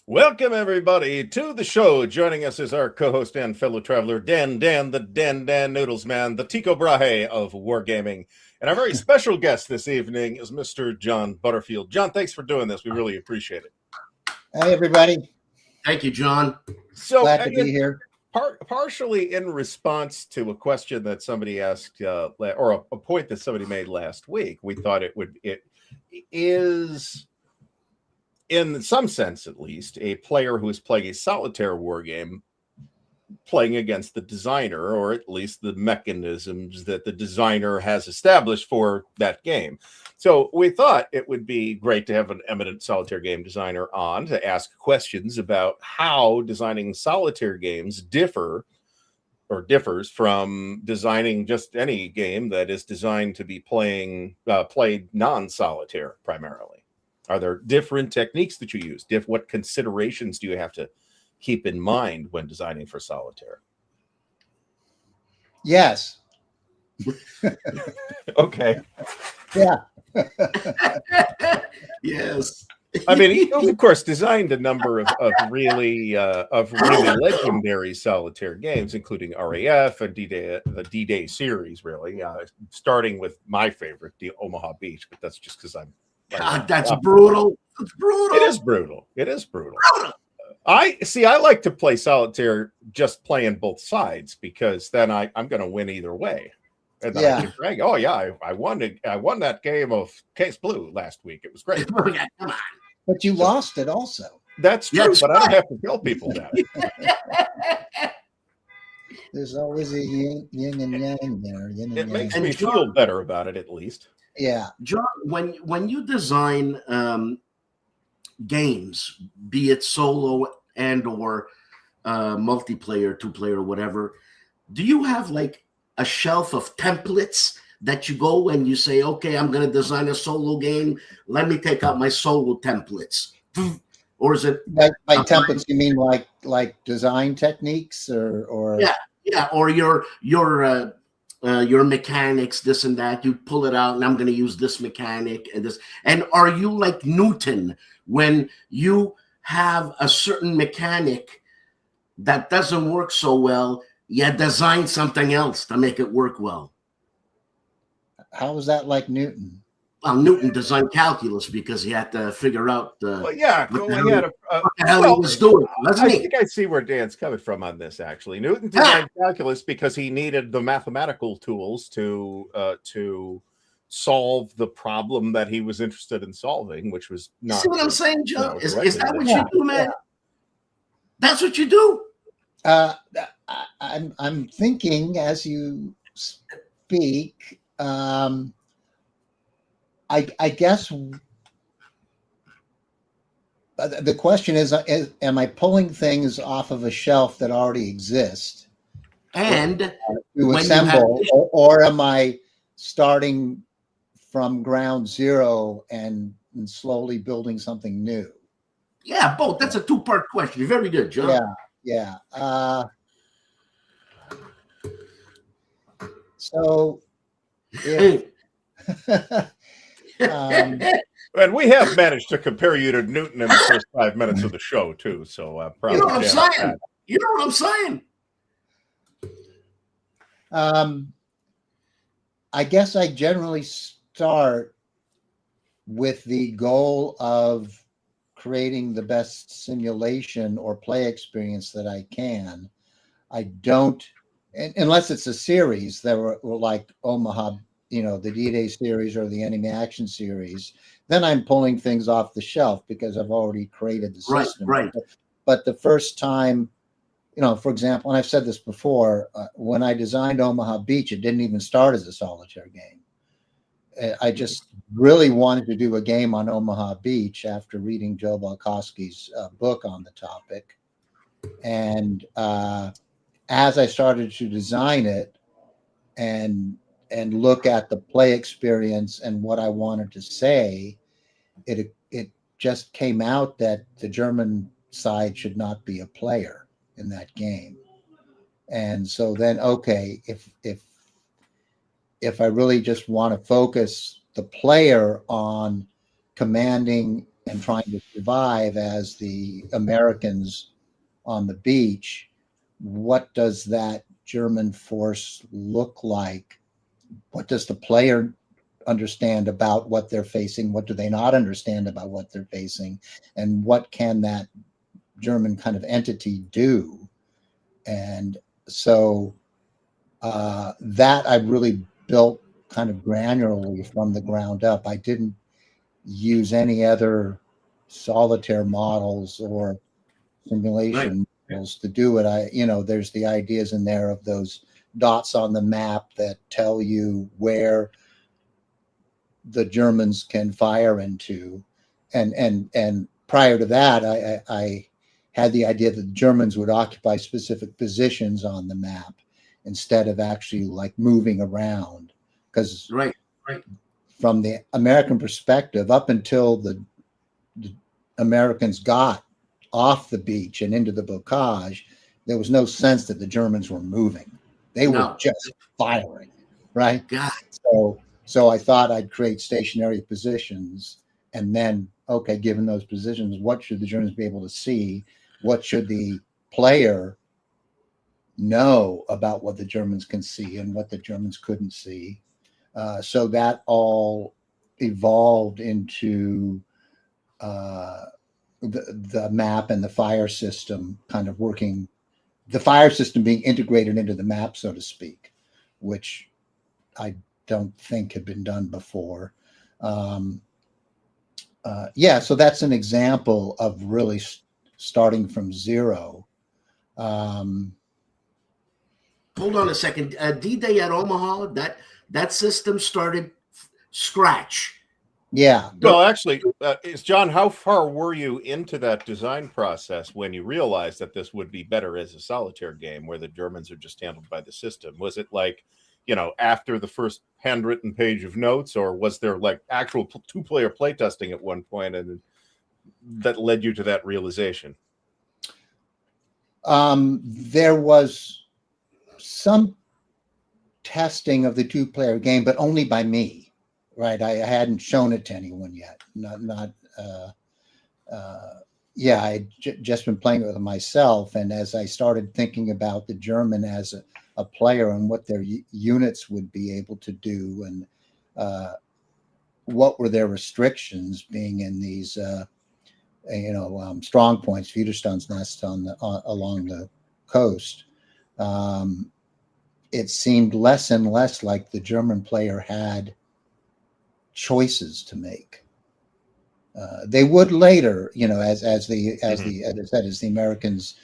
Welcome, everybody, to the show. Joining us is our co-host and fellow traveler, Dan Noodles Man, the Tycho Brahe of Wargaming. And our very special guest this evening is Mr. John Butterfield. John, thanks for doing this. We really appreciate it. Hey, everybody. Thank you, John. So, glad to be here. Partially in response to a question that somebody asked, or a point that somebody made last week, we thought it is, in some sense at least, a player who is playing a solitaire war game playing against the designer, or at least the mechanisms that the designer has established for that game. So we thought it would be great to have an eminent solitaire game designer on to ask questions about how designing solitaire games differs from designing just any game that is designed to be played non-solitaire primarily. Are there different techniques that you use? What considerations do you have to keep in mind when designing for solitaire? Yes. Okay. Yeah. Yes. I mean, he, of course, designed a number of really legendary solitaire games, including RAF and the D-Day series, really, starting with my favorite, the Omaha Beach, but that's just because I'm... God, that's brutal. It's brutal. It is brutal. It is brutal. I like to play solitaire just playing both sides, because then I'm going to win either way. And then I can brag, oh yeah, I won that game of Case Blue last week. It was great. Come on. But you lost it also. That's true, but I don't have to tell people that. There's always a yin and yang there. It makes me feel better about it, at least. Yeah. John, when you design games, be it solo and or multiplayer, two-player, whatever, do you have like a shelf of templates that you go and you say, okay, I'm going to design a solo game. Let me take out my solo templates. Or is it by templates? You mean like design techniques or yeah, or your mechanics, this and that. You pull it out, and I'm going to use this mechanic and this. And are you like Newton when you have a certain mechanic that doesn't work so well? You design something else to make it work well. How was that like Newton? Well, Newton designed calculus because he had to figure out what the hell he was doing. I think I see where Dan's coming from on this, actually. Newton designed calculus because he needed the mathematical tools to solve the problem that he was interested in solving, which was not... See what I'm saying, Joe? Is that what you do, man? That's what you do? I'm thinking as you speak. I guess the question is, am I pulling things off of a shelf that already exist and to assemble, or am I starting from ground zero and slowly building something new? Yeah, both. That's a two-part question. Very good, John. Yeah. So, if, and we have managed to compare you to Newton in the first 5 minutes of the show, too. So, you know what I'm saying? You know what I'm saying? I guess I generally start with the goal of creating the best simulation or play experience that I can. I don't, unless it's a series that were like Omaha, the D-Day series or the Enemy Action series, then I'm pulling things off the shelf because I've already created the system. Right. But the first time, for example, and I've said this before, when I designed Omaha Beach, it didn't even start as a solitaire game. I just really wanted to do a game on Omaha Beach after reading Joe Balkowski's book on the topic. And as I started to design it and look at the play experience and what I wanted to say, it just came out that the German side should not be a player in that game. And so then, okay, if I really just want to focus the player on commanding and trying to survive as the Americans on the beach. What does that German force look like? What does the player understand about what they're facing? What do they not understand about what they're facing? And what can that German kind of entity do? And so that I really built kind of granularly from the ground up. I didn't use any other solitaire models or simulation models to do it. There's the ideas in there of those dots on the map that tell you where the Germans can fire into, and prior to that, I had the idea that the Germans would occupy specific positions on the map instead of actually like moving around, because Right. from the American perspective, up until the Americans got off the beach and into the bocage, there was no sense that the Germans were moving. They were just firing, right? God. So I thought I'd create stationary positions, and then, okay, given those positions, what should the Germans be able to see? What should the player know about what the Germans can see and what the Germans couldn't see? So that all evolved into the map and the fire system kind of working, the fire system being integrated into the map, so to speak, which I don't think had been done before. So that's an example of really starting from zero. Hold on a second. D-Day at Omaha, that system started scratch. Yeah. Well, actually, John, how far were you into that design process when you realized that this would be better as a solitaire game where the Germans are just handled by the system? Was it like, after the first handwritten page of notes, or was there like actual two-player playtesting at one point and that led you to that realization? There was some testing of the two-player game, but only by me. Right, I hadn't shown it to anyone yet. I'd just been playing with it myself, and as I started thinking about the German as a player and what their units would be able to do, and what were their restrictions, being in these, strong points, Widerstandsnest nests along the coast. It seemed less and less like the German player had choices to make. They would later, as the Americans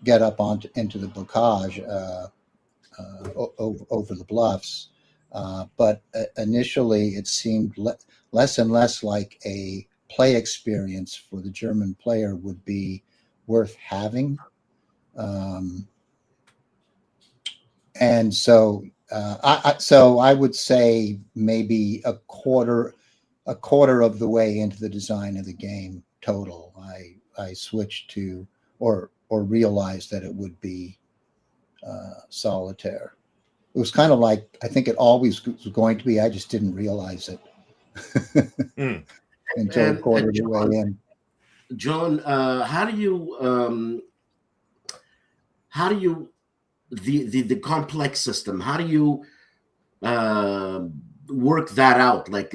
get up into the bocage over the bluffs, but initially it seemed less and less like a play experience for the German player would be worth having, and so. I would say maybe a quarter of the way into the design of the game total, I switched to or realized that it would be solitaire. It was kind of like, I think it always was going to be. I just didn't realize it until a quarter of the way in. John, how do you the complex system, how do you work that out? Like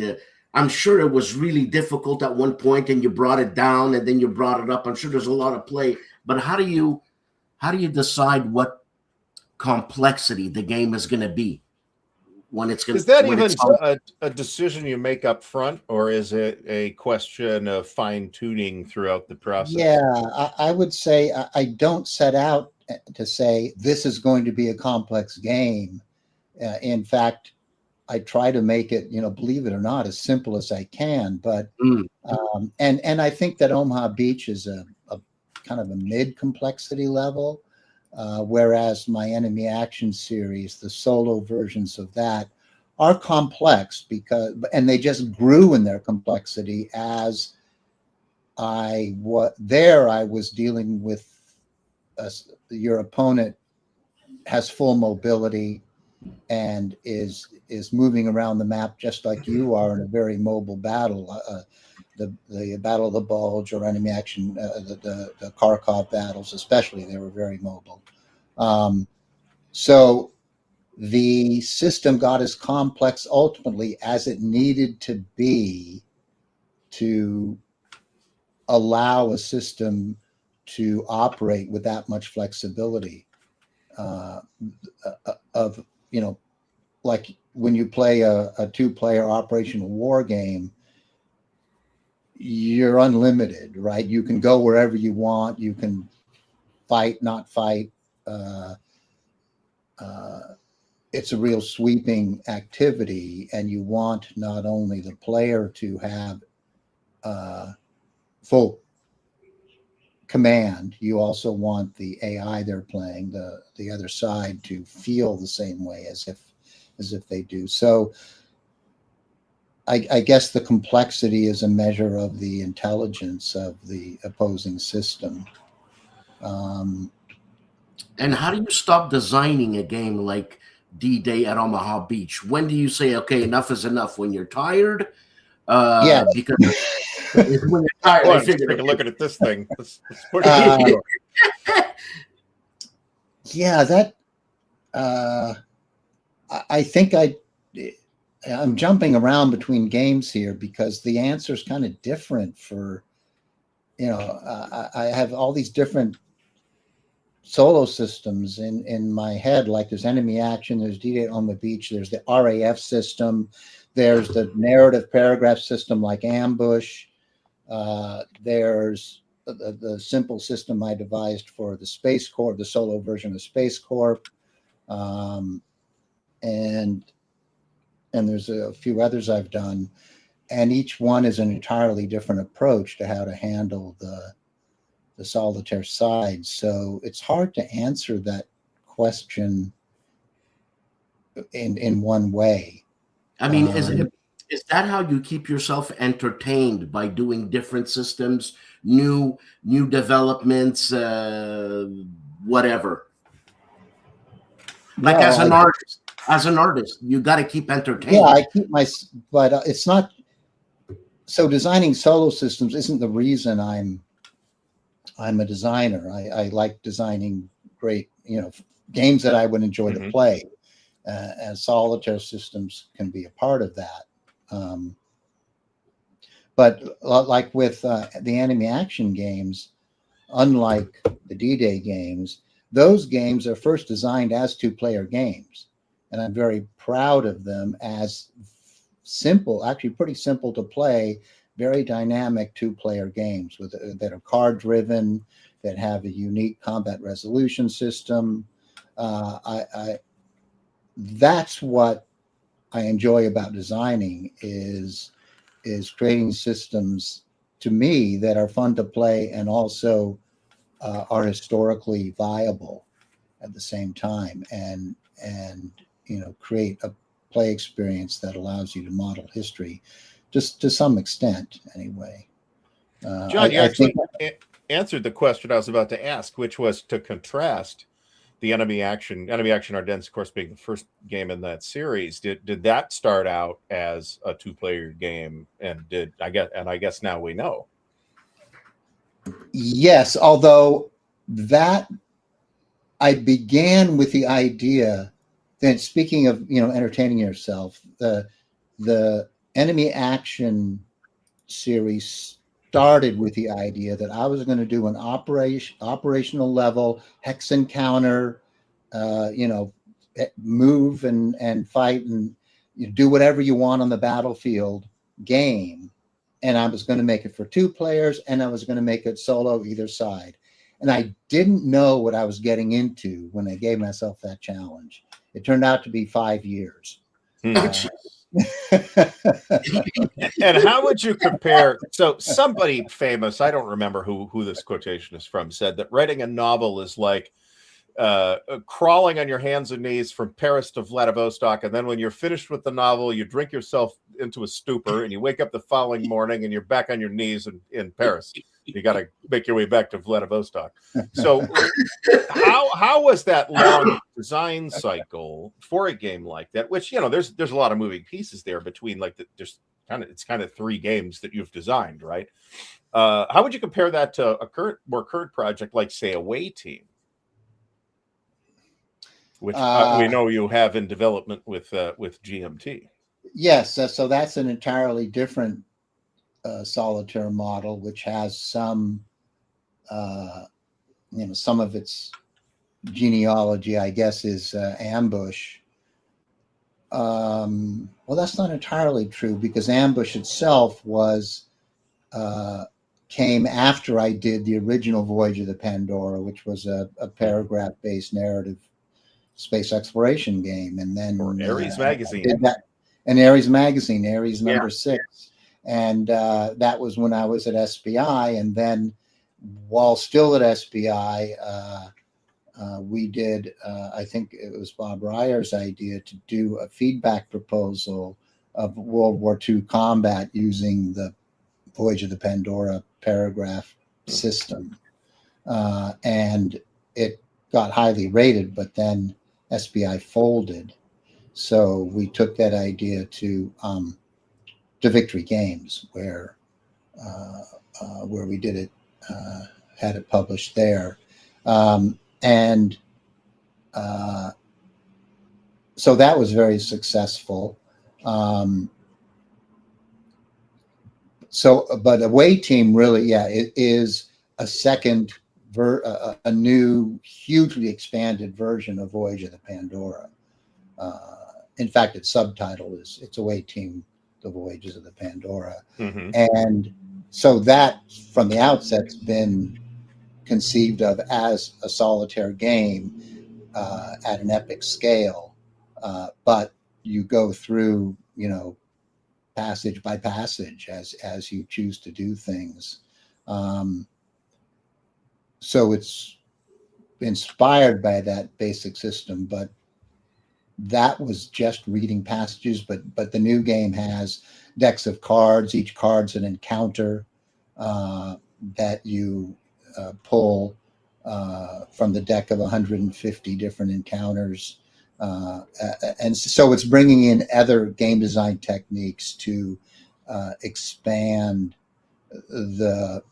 I'm sure it was really difficult at one point and you brought it down and then you brought it up. I'm sure there's a lot of play, but how do you decide what complexity the game is going to be when it's going to? Is that even a decision you make up front, or is it a question of fine tuning throughout the process? Yeah, I would say I don't set out to say this is going to be a complex game. In fact, I try to make it, believe it or not, as simple as I can. But and I think that Omaha Beach is a kind of a mid complexity level, whereas my Enemy Action series, the solo versions of that, are complex and they just grew in their complexity as I was dealing with. Your opponent has full mobility and is moving around the map just like you are in a very mobile battle. the Battle of the Bulge or enemy action, the Kharkov battles, especially, they were very mobile. So the system got as complex ultimately as it needed to be to allow a system to operate with that much flexibility. Of, you know, like when you play a two-player operational war game, you're unlimited, right? You can go wherever you want. You can fight, not fight. It's a real sweeping activity, and you want not only the player to have full command, you also want the AI they're playing, the other side, to feel the same way as if they do. So I guess the complexity is a measure of the intelligence of the opposing system. And how do you stop designing a game like D-Day at Omaha Beach? When do you say, okay, enough is enough? When you're tired? Yeah, Because when you're tired, Boy, I let's figured, take a look at this thing. Let's push it. yeah, that I think I'm jumping around between games here because the answer is kind of different for, you know, I have all these different solo systems in my head. Like there's enemy action, there's D-Day on the Beach, there's the RAF system, there's the narrative paragraph system like Ambush, there's the simple system I devised for the Space Corps, the solo version of Space Corps, and there's a few others I've done, and each one is an entirely different approach to how to handle the solitaire side. So it's hard to answer that question in one way. I mean, is that how you keep yourself entertained, by doing different systems, new developments, whatever? Like as an artist, you got to keep entertained. Yeah, I keep but it's not. So designing solo systems isn't the reason I'm a designer. I like designing great, you know, games that I would enjoy to play, and solitaire systems can be a part of that. But like with the enemy action games, unlike the D-Day games, those games are first designed as two-player games, and I'm very proud of them as simple, actually pretty simple to play, very dynamic two-player games that are card-driven, that have a unique combat resolution system. That's what I enjoy about designing is creating systems, to me, that are fun to play and also are historically viable at the same time, and you know, create a play experience that allows you to model history, just to some extent, anyway. John, you actually answered the question I was about to ask, which was to contrast the enemy action Ardennes, of course, being the first game in that series. Did that start out as a two-player game, and I guess now we know. Yes, although that I began with the idea that, speaking of, you know, entertaining yourself, the enemy action series started with the idea that I was going to do an operational level hex encounter, you know, move and fight and you do whatever you want on the battlefield game. And I was going to make it for two players, and I was going to make it solo either side. And I didn't know what I was getting into when I gave myself that challenge. It turned out to be 5 years. And how would you compare? So somebody famous, I don't remember who this quotation is from, said that writing a novel is like crawling on your hands and knees from Paris to Vladivostok, and then when you're finished with the novel, you drink yourself into a stupor, and you wake up the following morning, and you're back on your knees in Paris. You got to make your way back to Vladivostok. So, how was that long design cycle for a game like that? Which, you know, there's a lot of moving pieces there between, like, just it's kind of 3 games that you've designed, right? How would you compare that to a more current project like, say, Away Team, which we know you have in development with GMT? Yes, so that's an entirely different Solitaire model, which has some, some of its genealogy, I guess, is Ambush. Well, that's not entirely true, because Ambush itself came after I did the original Voyage of the Pandora, which was a paragraph-based narrative space exploration game, and then Ares Magazine did that, and Ares Magazine, Ares number 6, and that was when I was at SBI, and then while still at SBI, we did, I think it was Bob Ryer's idea to do a feedback proposal of World War II combat using the Voyage of the Pandora paragraph system. And it got highly rated, but then SBI folded. So we took that idea to Victory Games, where we did it, had it published there. So that was very successful. But Away Team really, it is a second, a new, hugely expanded version of Voyage of the Pandora. In fact, its subtitle is "It's Away Team: The Voyages of the Pandora," and so that, from the outset's been conceived of as a solitaire game at an epic scale, but you go through, passage by passage as you choose to do things. So it's inspired by that basic system, but that was just reading passages. But the new game has decks of cards. Each card's an encounter that you pull from the deck of 150 different encounters. And so it's bringing in other game design techniques to expand the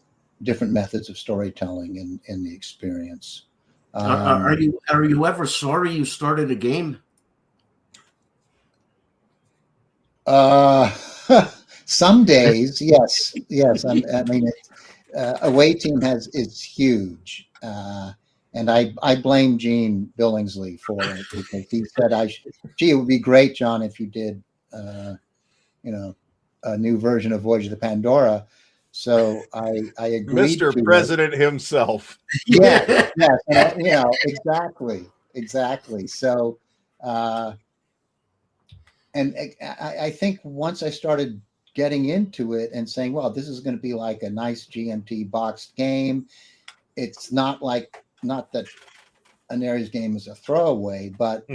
different methods of storytelling in the experience. Are you ever sorry you started a game? Some days, yes. I mean, Away Team is huge. And I blame Gene Billingsley for it, because he said, it would be great, John, if you did, a new version of Voyage of the Pandora. So I agreed. Mr. President himself. Yes, exactly. So, and I think once I started getting into it and saying, well, this is going to be like a nice GMT boxed game. It's not that an Ares game is a throwaway, but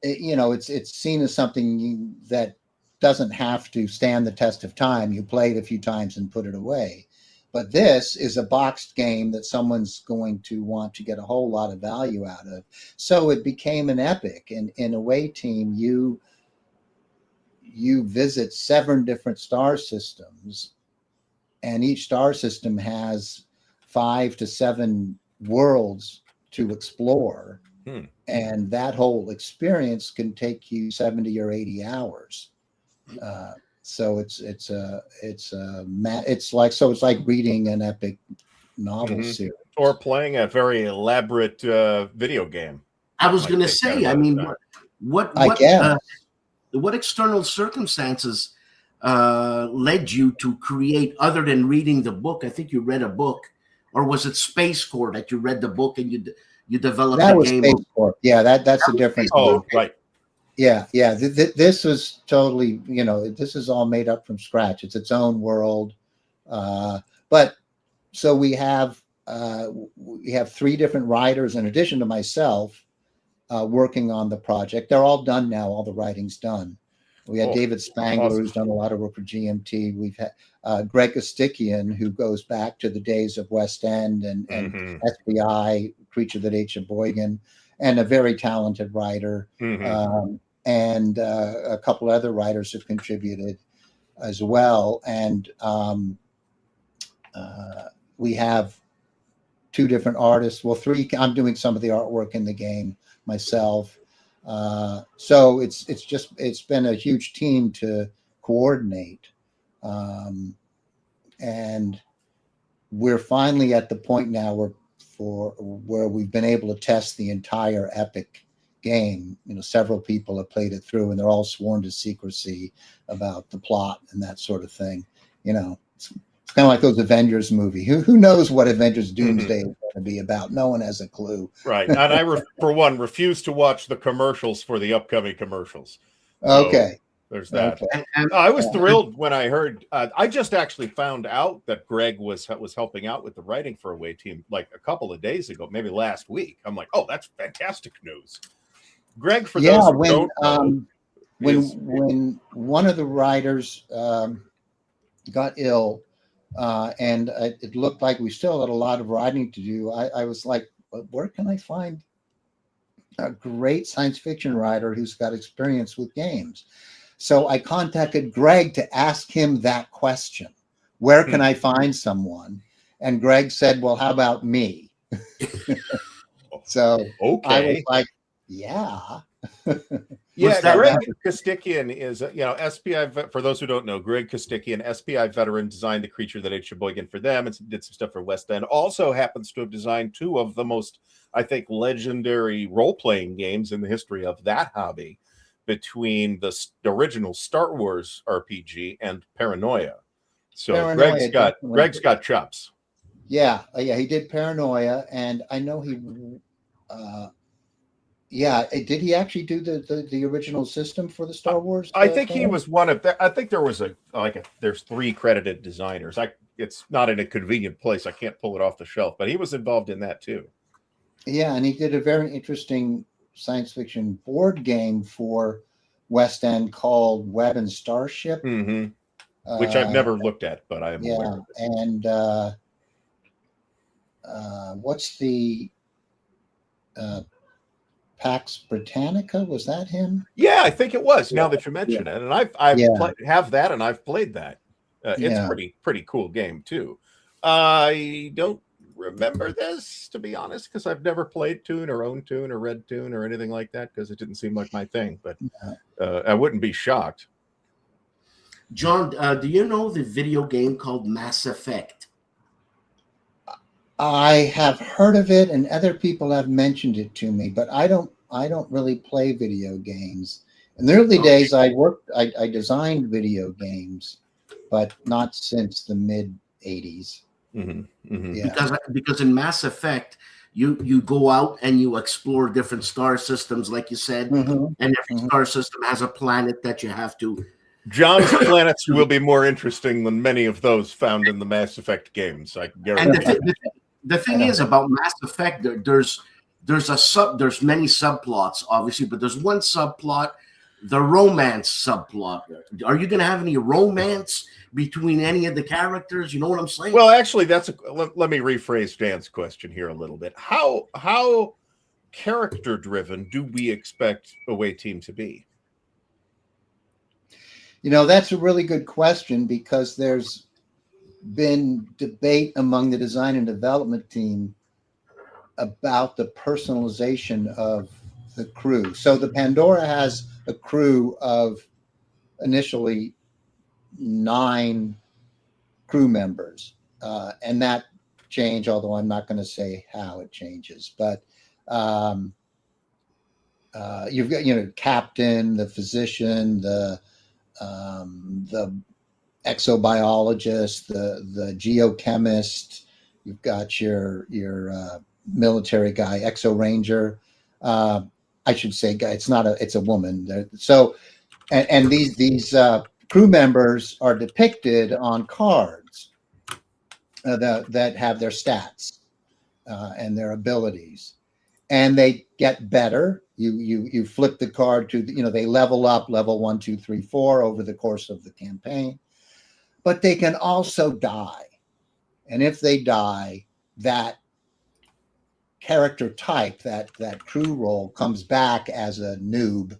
it's seen as something that doesn't have to stand the test of time. You play it a few times and put it away. But this is a boxed game that someone's going to want to get a whole lot of value out of. So it became an epic. And in Away Team, you visit 7 different star systems, and each star system has 5 to 7 worlds to explore. And that whole experience can take you 70 or 80 hours. So it's like reading an epic novel series, or playing a very elaborate video game. I was going to say, I mean, what external circumstances led you to create, other than reading the book? I think you read a book, or was it Space Corps that you read the book and you developed that the was game? Space Corps. Yeah, that's the difference. Oh, right. Yeah. This was totally, this is all made up from scratch. It's its own world. But so we have 3 different writers in addition to myself working on the project. They're all done now. All the writing's done. We had David Spangler, who's done a lot of work for GMT. We've had Greg Gostikian, who goes back to the days of West End and SBI, Creature That Ate Sheboygan, and a very talented writer. And a couple other writers have contributed. as well. And we have 2 different artists. Well, 3. I'm doing some of the artwork in the game myself. So it's been a huge team to coordinate. And we're finally at the point now where we've been able to test the entire epic game. Several people have played it through, and they're all sworn to secrecy about the plot and that sort of thing. It's kind of like those Avengers movie. Who knows what Avengers Doomsday is going to be about? No one has a clue. Right. And I, for one, refuse to watch the commercials for the upcoming commercials. So Okay. there's that. Okay. I was thrilled when I heard. I just actually found out that Greg was helping out with the writing for Away Team like a couple of days ago, maybe last week. I'm like, oh, that's fantastic news. Greg, for those who don't know, when one of the writers got ill, and it looked like we still had a lot of writing to do, I was like, where can I find a great science fiction writer who's got experience with games? So I contacted Greg to ask him that question. Where can I find someone? And Greg said, well, how about me? So okay. I was like, yeah. Yeah, Greg Kostikian is, SPI, for those who don't know, Greg Kostikian, SPI veteran, designed the creature that ate Sheboygan for them and did some stuff for West End. Also happens to have designed 2 of the most, I think, legendary role-playing games in the history of that hobby, between the original Star Wars RPG and Paranoia. So Paranoia, Greg's got chops. Yeah, he did Paranoia, and I know he. Did he actually do the original system for the Star Wars? I think he was one of. I think there was there's 3 credited designers. It's not in a convenient place. I can't pull it off the shelf, but he was involved in that too. Yeah, and he did a very interesting science fiction board game for West End called Web and Starship, which I've never looked at, but I am aware of it. And what's the Pax Britannica? Was that him? Yeah, I think it was. Now that you mention it, and have that, and I've played that. It's pretty cool game too. I don't remember this, to be honest, because I've never played Toon or owned Toon or read Toon or anything like that, because it didn't seem like my thing. But I wouldn't be shocked. John, do you know the video game called Mass Effect? I have heard of it, and other people have mentioned it to me, but I don't really play video games. In the early days, I designed video games, but not since the mid 80s. Yeah. Because in Mass Effect, you go out and you explore different star systems, like you said, and every star system has a planet that you have to. John's planets will be more interesting than many of those found in the Mass Effect games. I guarantee. And the thing is about Mass Effect, there's many subplots, obviously, but there's one subplot, the romance subplot. Are you going to have any romance between any of the characters? You know what I'm saying? Well, actually, let me rephrase Dan's question here a little bit. How character driven do we expect Away Team to be? That's a really good question, because there's been debate among the design and development team about the personalization of the crew. So the Pandora has a crew of initially 9 crew members, and that change, although I'm not going to say how it changes, but you've got captain, the physician, the exobiologist, the geochemist. You've got your military guy, exo ranger. I should say guy. It's a woman. So, and these crew members are depicted on cards that have their stats and their abilities, and they get better. You flip the card to they level up, level 1, 2, 3, 4 over the course of the campaign, but they can also die, and if they die, that character type, that crew role comes back as a noob,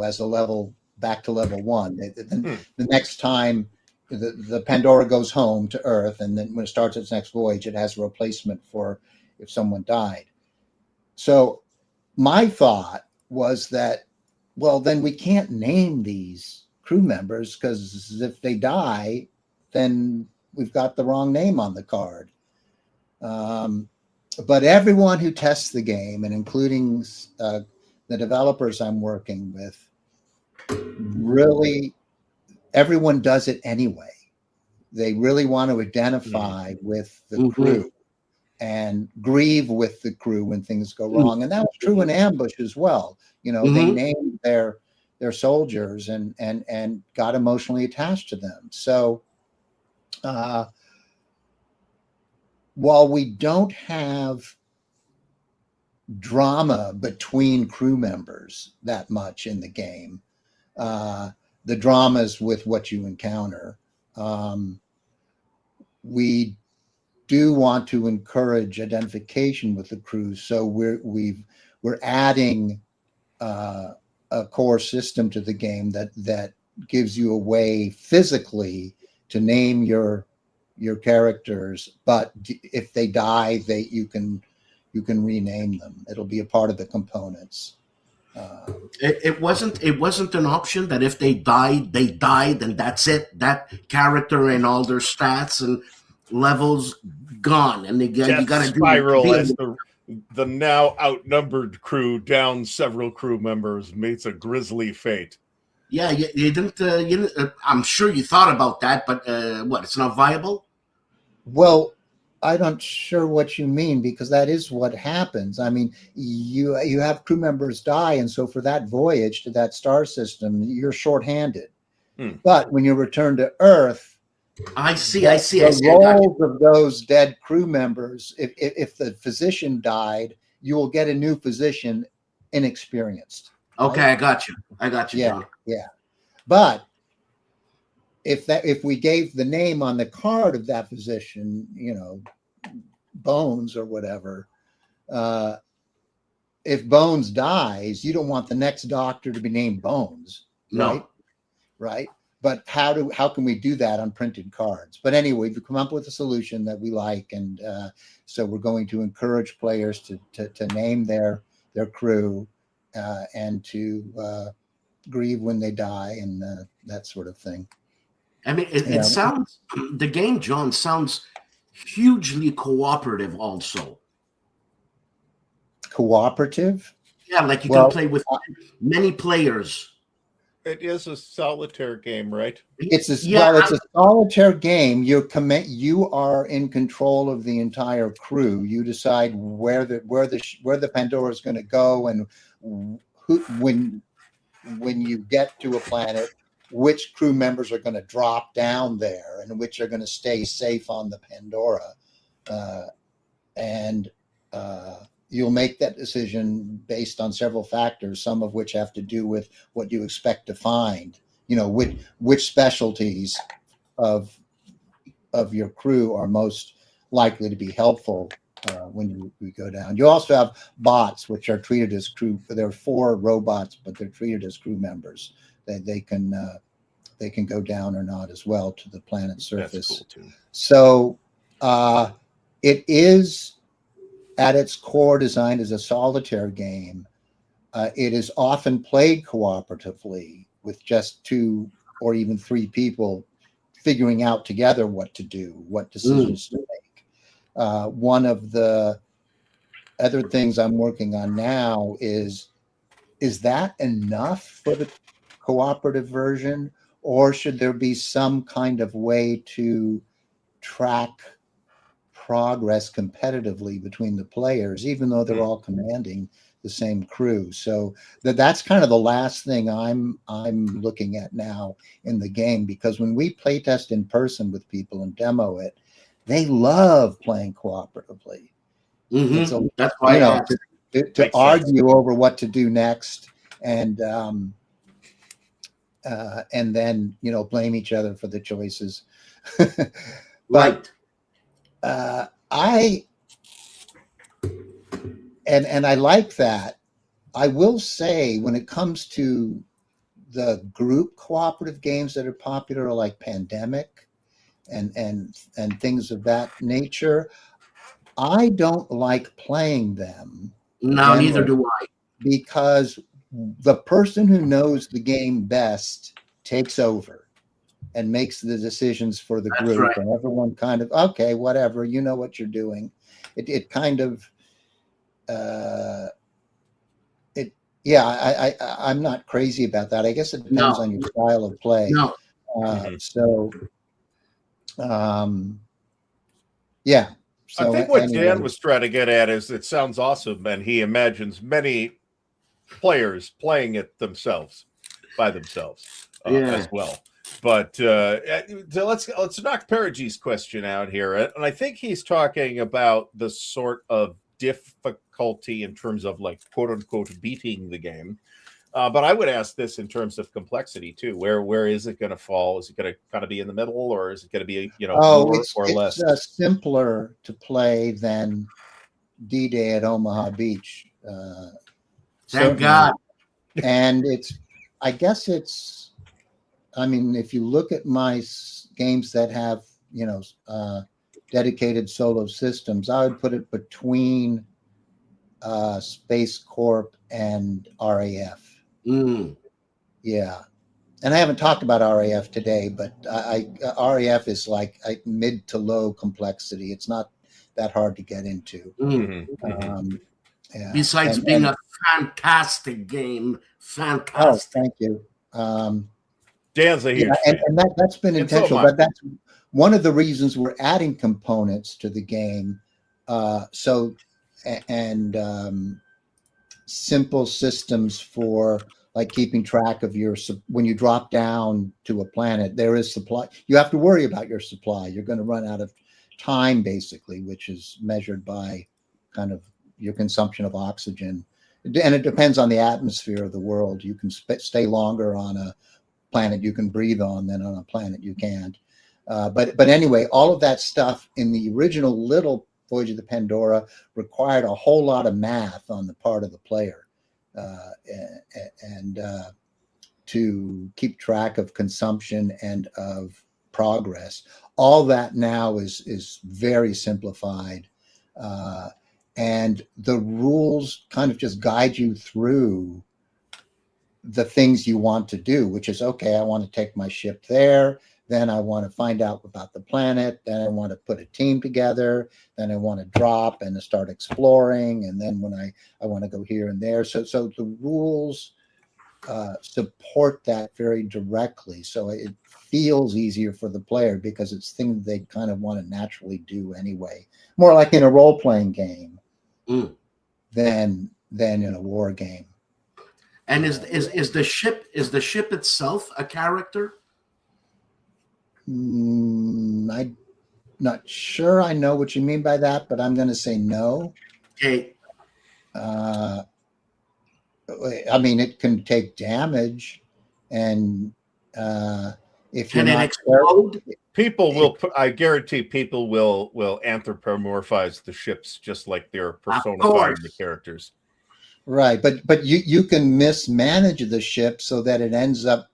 as a level back to level 1. The next time the Pandora goes home to Earth, and then when it starts its next voyage, it has a replacement for if someone died. So my thought was that, well, then we can't name these crew members, because if they die, then we've got the wrong name on the card. But everyone who tests the game, and including the developers I'm working with, really, everyone does it anyway. They really want to identify with the crew and grieve with the crew when things go wrong. And that was true in Ambush as well. You know, they named their soldiers and got emotionally attached to them. So while we don't have drama between crew members that much in the game, the dramas with what you encounter, we do want to encourage identification with the crew. So we're adding a core system to the game that gives you a way physically to name your characters, but if they die, you can rename them. It'll be a part of the components. It wasn't an option that if they died, and that's it. That character and all their stats and levels gone, and you got to spiral as the now outnumbered crew down several crew members meets a grisly fate. Yeah, you didn't. I'm sure you thought about that, but what? It's not viable. Well, I'm not sure what you mean, because that is what happens. I mean, you have crew members die, and so for that voyage to that star system, you're shorthanded. But when you return to Earth, I see. The roles of those dead crew members, if the physician died, you will get a new physician, inexperienced. Okay, right? I got you. Yeah, John. Yeah. But if we gave the name on the card of that physician, you know, Bones or whatever, if Bones dies, you don't want the next doctor to be named Bones, right? No. Right. But how can we do that on printed cards? But anyway, we've come up with a solution that we like, and so we're going to encourage players to name their crew and to grieve when they die, and that sort of thing. I mean, it sounds, the game, John, sounds hugely cooperative. Also, cooperative. Yeah, like you can play with many players. It is a solitaire game, right? It's a solitaire game. You are in control of the entire crew. You decide where the Pandora is going to go, and when you get to a planet, which crew members are going to drop down there, and which are going to stay safe on the Pandora, and you'll make that decision based on several factors, some of which have to do with what you expect to find. You know, which specialties of your crew are most likely to be helpful when you go down. You also have bots, which are treated as crew. There are 4 robots, but they're treated as crew members. They can go down or not as well to the planet's surface. That's cool too. So it is, at its core, designed as a solitaire game. It is often played cooperatively with just 2 or even 3 people figuring out together what to do, what decisions to make. One of the other things I'm working on now is that enough for the cooperative version, or should there be some kind of way to track progress competitively between the players, even though they're all commanding the same crew? So that's kind of the last thing I'm looking at now in the game, because when we play test in person with people and demo it, they love playing cooperatively. Mm-hmm. That's why to argue over what to do next, and then blame each other for the choices. Right. I like that. I will say, when it comes to the group cooperative games that are popular, like Pandemic and things of that nature. I don't like playing them. No, neither do I. Because the person who knows the game best takes over and makes the decisions for the That's group, right. and everyone kind of, okay, whatever, you know what you're doing. It kind of, I'm not crazy about that. I guess it depends on your style of play. No. So, yeah. So I think what anyway. Dan was trying to get at is it sounds awesome, and he imagines many players playing it themselves, by themselves, as well. But so let's knock Perigy's question out here, and I think he's talking about the sort of difficulty in terms of, like, quote unquote beating the game. But I would ask this in terms of complexity too. Where is it going to fall? Is it going to kind of be in the middle, or is it going to be, more or less? It's simpler to play than D-Day at Omaha Beach. Thank God. And I guess I mean, if you look at my games that have, dedicated solo systems, I would put it between Space Corp and RAF. Yeah. And I haven't talked about RAF today, but RAF is like mid to low complexity. It's not that hard to get into. Yeah. Besides being a fantastic game, fantastic. Oh, thank you. Dan's a huge fan. And that's been intentional, but that's one of the reasons we're adding components to the game. Simple systems for, like, keeping track of when you drop down to a planet, there is supply. You have to worry about your supply. You're going to run out of time, basically, which is measured by kind of your consumption of oxygen. And it depends on the atmosphere of the world. You can stay longer on a planet you can breathe on than on a planet you can't. But anyway, all of that stuff in the original little Voyage of the Pandora required a whole lot of math on the part of the player, and to keep track of consumption and of progress. All that now is very simplified, and the rules kind of just guide you through the things you want to do, which is, okay, I want to take my ship there. Then I want to find out about the planet. Then I want to put a team together. Then I want to drop and start exploring. And then when I want to go here and there. So the rules support that very directly. So it feels easier for the player because it's things they kind of want to naturally do anyway. More like in a role-playing game than in a war game. And is the ship itself a character? I'm not sure I know what you mean by that, but I'm going to say no. Okay. I mean, it can take damage, and if you're not explode? I guarantee people will anthropomorphize the ships just like they're personifying the characters. Right, but you can mismanage the ship so that it ends up.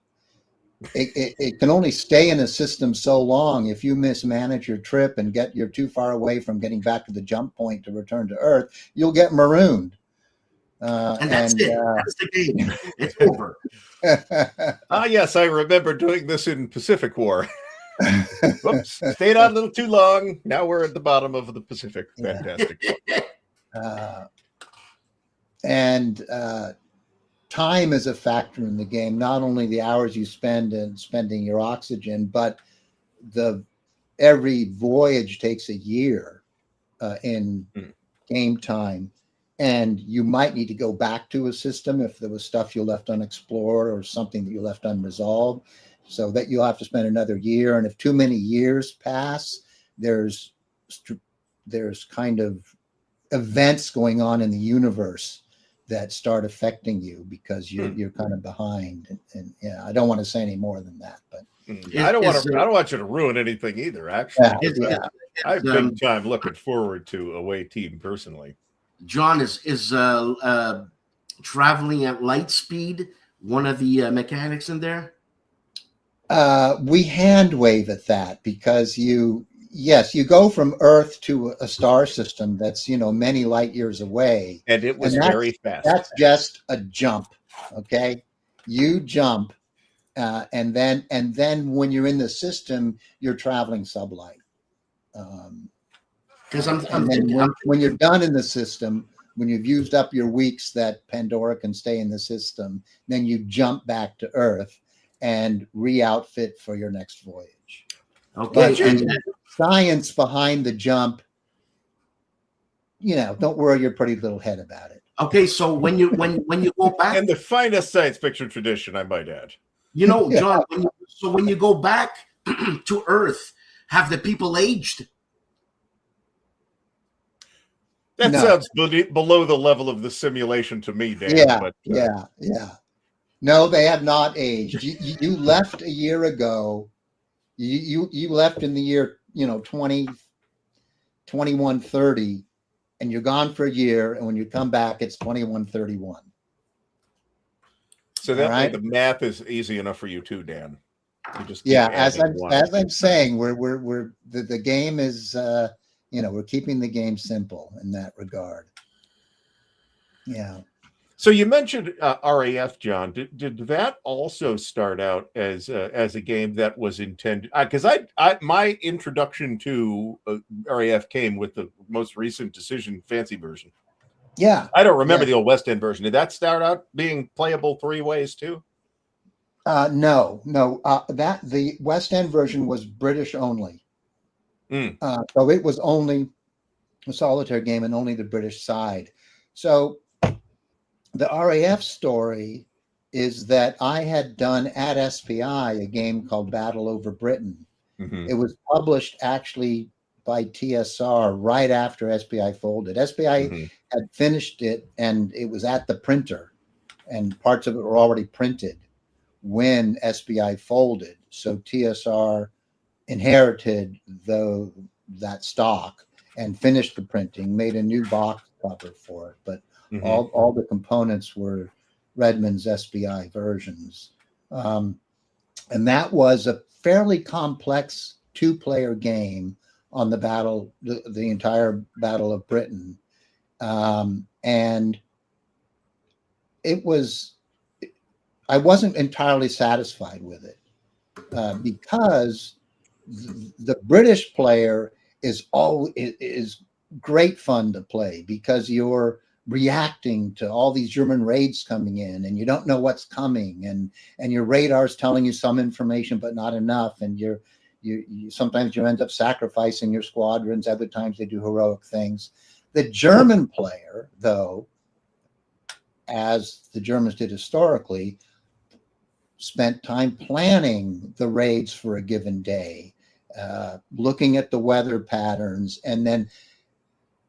It can only stay in a system so long. If you mismanage your trip and you're too far away from getting back to the jump point to return to Earth, you'll get marooned. And that's it. That's the game. It's over. Yes, I remember doing this in Pacific War. Whoops, stayed on a little too long. Now we're at the bottom of the Pacific. Fantastic. And time is a factor in the game. Not only the hours you spend in spending your oxygen, but every voyage takes a year in game time. And you might need to go back to a system if there was stuff you left unexplored or something that you left unresolved, so that you'll have to spend another year. And if too many years pass, there's kind of events going on in the universe that start affecting you because you're kind of behind. And yeah, I don't want to say any more than that, but I don't want you to ruin anything either. Actually, I'm big time looking forward to Away Team personally. John is traveling at light speed one of the mechanics in there? We hand wave at that because you go from Earth to a star system that's many light years away, And it was and very fast. that's just a jump. Okay, you jump, and then when you're in the system, you're traveling sublight. Because when you're done in the system, when you've used up your weeks that Pandora can stay in the system, then you jump back to Earth and re-outfit for your next voyage. Okay, But the science behind the jump, don't worry your pretty little head about it. Okay, so when you go back, in the finest science fiction tradition, I might add. John, when you go back to Earth, have the people aged? That sounds below the level of the simulation to me, Dan. Yeah. No, they have not aged. You left a year ago. You left in the year 2130, and you're gone for a year. And when you come back, it's 2131. So that way the math is easy enough for you too, Dan. You just as I'm saying, we're the game is we're keeping the game simple in that regard. Yeah. So you mentioned RAF, John. Did that also start out as a game that was intended? Because my introduction to RAF came with the most recent Decision Fancy version. Yeah, I don't remember the old West End version. Did that start out being playable 3 ways too? No. That the West End version was British only. So it was only a solitaire game and only the British side. So the RAF story is that I had done at SPI a game called Battle Over Britain. Mm-hmm. It was published actually by TSR right after SPI folded. SPI had finished it and it was at the printer and parts of it were already printed when SPI folded. So TSR inherited that stock and finished the printing, made a new box cover for it. But all the components were Redmond's SPI versions. And that was a fairly complex 2-player game on the entire Battle of Britain. And I wasn't entirely satisfied with it because the British player is great fun to play because you're reacting to all these German raids coming in and you don't know what's coming and your radar's telling you some information but not enough, and you sometimes you end up sacrificing your squadrons, other times they do heroic things. The German player, though, as the Germans did historically, spent time planning the raids for a given day, looking at the weather patterns, and then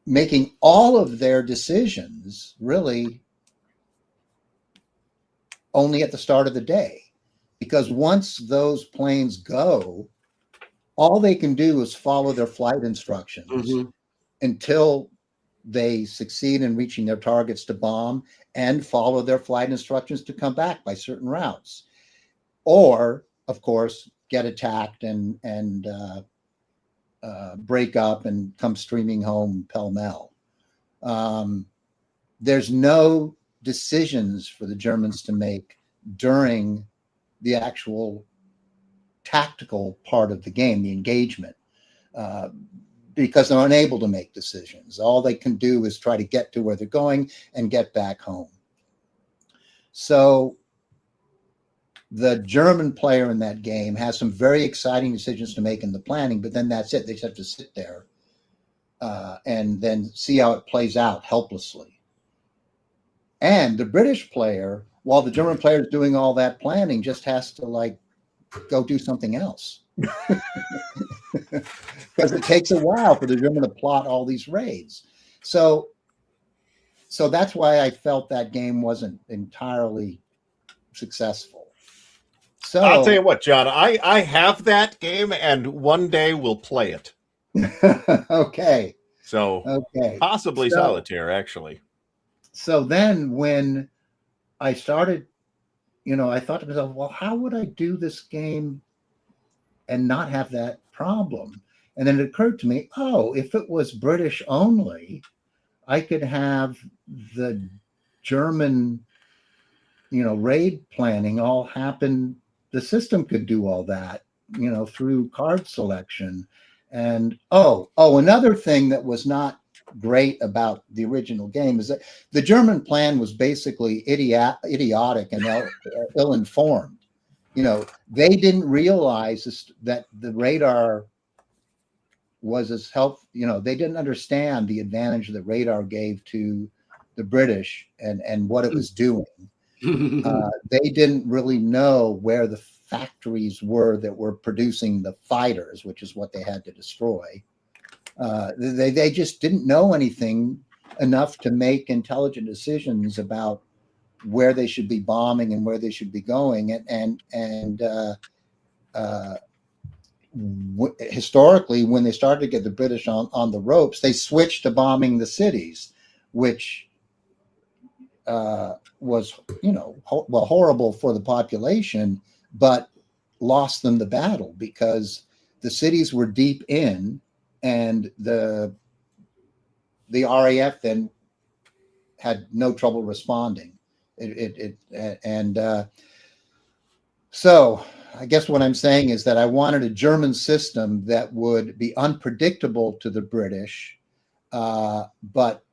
making all of their decisions really only at the start of the day. Because once those planes go, all they can do is follow their flight instructions until they succeed in reaching their targets to bomb and follow their flight instructions to come back by certain routes. Or, of course, get attacked and break up and come streaming home pell-mell. There's no decisions for the Germans to make during the actual tactical part of the game, the engagement, because they're unable to make decisions. All they can do is try to get to where they're going and get back home. So the German player in that game has some very exciting decisions to make in the planning, but then that's it. They just have to sit there and then see how it plays out helplessly. And the British player, while the German player is doing all that planning, just has to go do something else. Because it takes a while for the German to plot all these raids. So that's why I felt that game wasn't entirely successful. So I'll tell you what, John, I have that game and one day we'll play it. Okay. So possibly Solitaire, actually. So then when I started I thought to myself, well, how would I do this game and not have that problem? And then it occurred to me, oh, if it was British only, I could have the German, raid planning all happen. The system could do all that, through card selection. And another thing that was not great about the original game is that the German plan was basically idiotic and ill-informed. They didn't realize that the radar was as helpful. They didn't understand the advantage that radar gave to the British and what it was doing. They didn't really know where the factories were that were producing the fighters, which is what they had to destroy. They just didn't know anything enough to make intelligent decisions about where they should be bombing and where they should be going. Historically, when they started to get the British on the ropes, they switched to bombing the cities, which was, horrible for the population, but lost them the battle because the cities were deep in, and the RAF then had no trouble responding. So I guess what I'm saying is that I wanted a German system that would be unpredictable to the British, but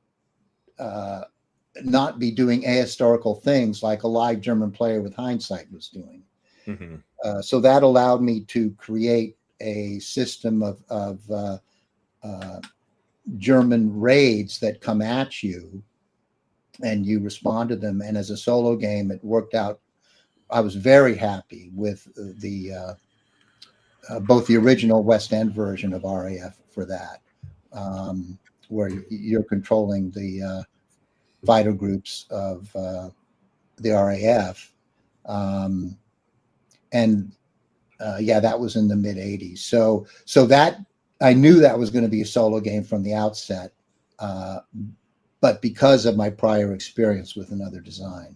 not be doing ahistorical things like a live German player with hindsight was doing. Mm-hmm. So that allowed me to create a system of German raids that come at you and you respond to them. And as a solo game, it worked out. I was very happy with the both the original West End version of RAF for that, where you're controlling the fighter groups of the RAF. That was in the mid 80s. So that I knew that was going to be a solo game from the outset, but because of my prior experience with another design.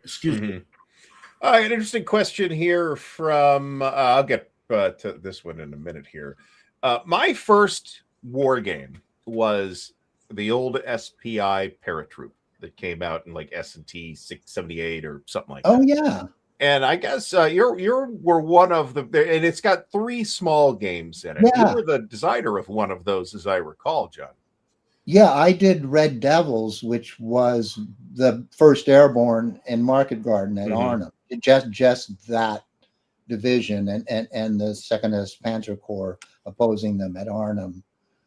Excuse me. An interesting question here from, I'll get to this one in a minute here. My first war game was the old SPI Paratroop that came out in like S&T 678 or something like that. Oh, yeah. And I guess you were one of the, and it's got 3 small games in it. Yeah. You were the designer of one of those, as I recall, John. Yeah, I did Red Devils, which was the first airborne in Market Garden at Arnhem. Just that division, and the Second Panzer Corps opposing them at Arnhem.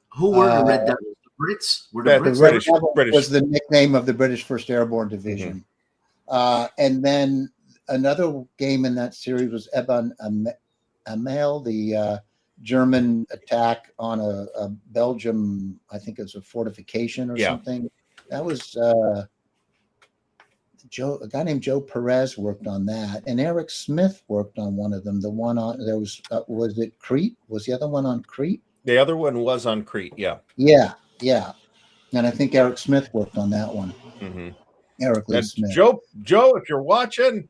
Who were the Red Devils? The Brits? Were the The Brits? British was the nickname of the British First Airborne Division. And then another game in that series was Eban Amel, the German attack on a Belgium, I think it was a fortification or something. That was a guy named Joe Perez worked on that, and Eric Smith worked on one of them. The one on there was it Crete? Was the other one on Crete? The other one was on Crete. Yeah. And I think Eric Smith worked on that one. Eric Lee Smith. Joe, if you're watching,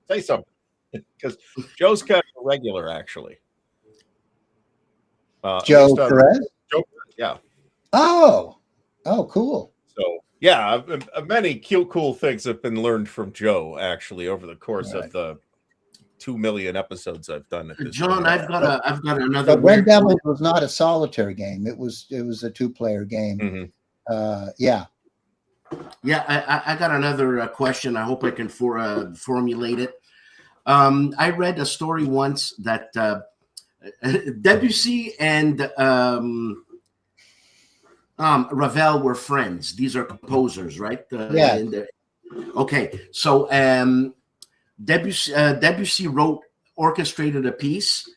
say something, because Joe's kind of a regular, actually. Joe Perez? Joe, yeah. Oh, cool. So, yeah, many cool things have been learned from Joe, actually, over the course of the 2 million episodes I've done at this John, point. I've got another. But Red Devils was not a solitaire game. It was a 2-player game. Yeah, I got another question. I hope I can formulate it. I read a story once that Debussy and Ravel were friends. These are composers, right? Okay, so Debussy orchestrated a piece,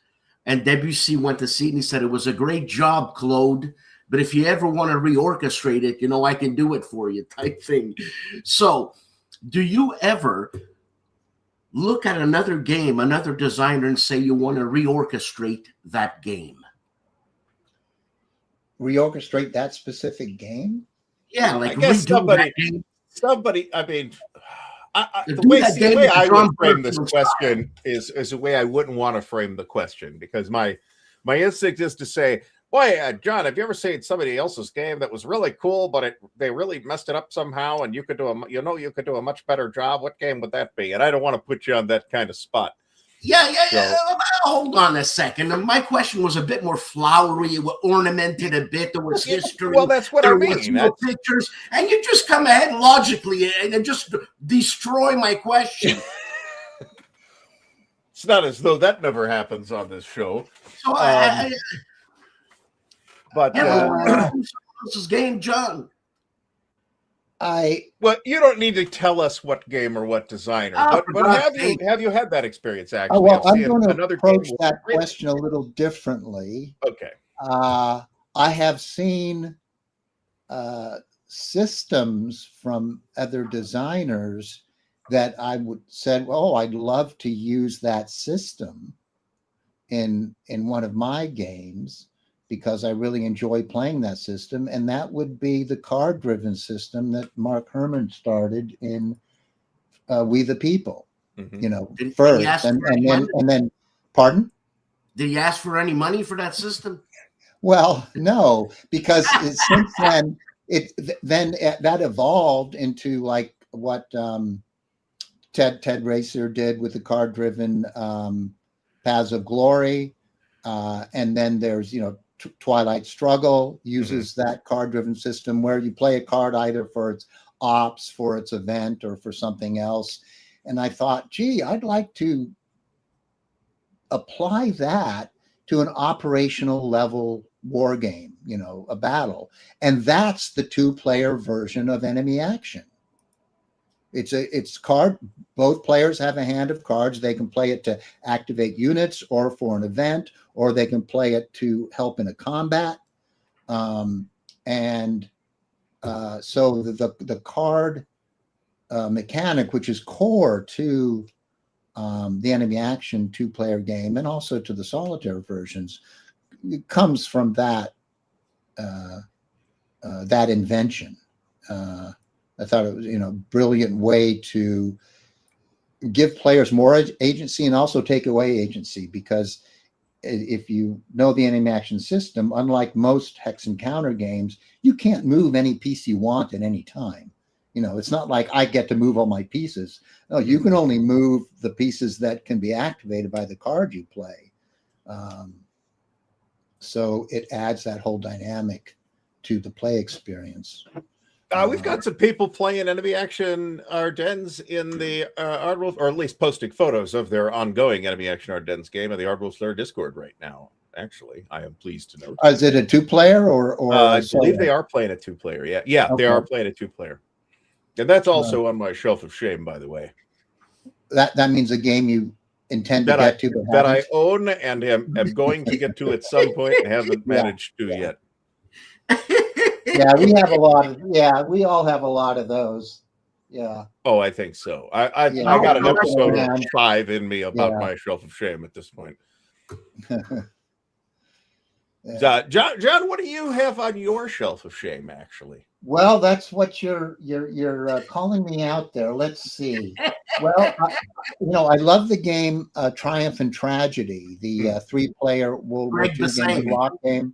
and Debussy went to see it, and he said, "It was a great job, Claude, but if you ever want to reorchestrate it, I can do it for you," type thing. So do you ever look at another game, another designer, and say you want to reorchestrate that game? Reorchestrate that specific game? Yeah, like I guess redo that game. somebody, I mean, The Do way, that see, the game way with I would John frame this Butterfield. question is a way I wouldn't want to frame the question, because my instinct is to say, boy, John, have you ever seen somebody else's game that was really cool, but they really messed it up somehow, and you could do a much better job? What game would that be? And I don't want to put you on that kind of spot. Yeah. So- Hold on a second. My question was a bit more flowery, ornamented a bit. There was history. Well, that's what I there mean. was more pictures, and you just come ahead logically and just destroy my question. It's not as though that never happens on this show. So But someone else's game, John. well, you don't need to tell us what game or what designer, Oh, but have you had that experience actually? Well, of I'm seeing going to another approach game that with- question a little differently. Okay. I have seen systems from other designers that I would said, "Oh, I'd love to use that system in one of my games because I really enjoy playing that system." And that would be the card-driven system that Mark Herman started in We the People. Mhm. You know, Did he first, ask and for any then, pardon? Did he ask for any money for that system? Well, no, because since then that evolved into like what Ted Racer did with the card-driven Paths of Glory, and then there's Twilight Struggle uses that card-driven system where you play a card either for its ops, for its event, or for something else. And I thought, gee, I'd like to apply that to an operational level war game, a battle. And that's the 2-player version of enemy action. It's card. Both players have a hand of cards. They can play it to activate units or for an event, or they can play it to help in a combat. So the card mechanic, which is core to the enemy action 2-player game and also to the solitaire versions, it comes from that invention. I thought it was, brilliant way to give players more agency and also take away agency, because if you know the enemy action system, unlike most hex and counter games, you can't move any piece you want at any time. It's not like I get to move all my pieces. No, you can only move the pieces that can be activated by the card you play. So it adds that whole dynamic to the play experience. We've got some people playing enemy action Ardennes in the Ardwulf, or at least posting photos of their ongoing enemy action Ardennes game in the Ardwulf Lair Discord right now. Actually, I am pleased to note. Is it a 2-player or I believe they are playing a 2-player. Yeah, Okay. They are playing a 2-player, and that's also on my shelf of shame, by the way. That means a game you intend to get to, but that I haven't? own and am going to get to at some point and haven't managed to yet. Yeah, we have a lot of. Yeah, we all have a lot of those. Yeah. Oh, I think so. I Yeah. got an episode Yeah. of 5 in me about Yeah. my shelf of shame at this point. Yeah. John, what do you have on your shelf of shame, actually? Well, that's what you're calling me out there. Let's see. Well, I love the game Triumph and Tragedy, the 3-player World War II game, block game.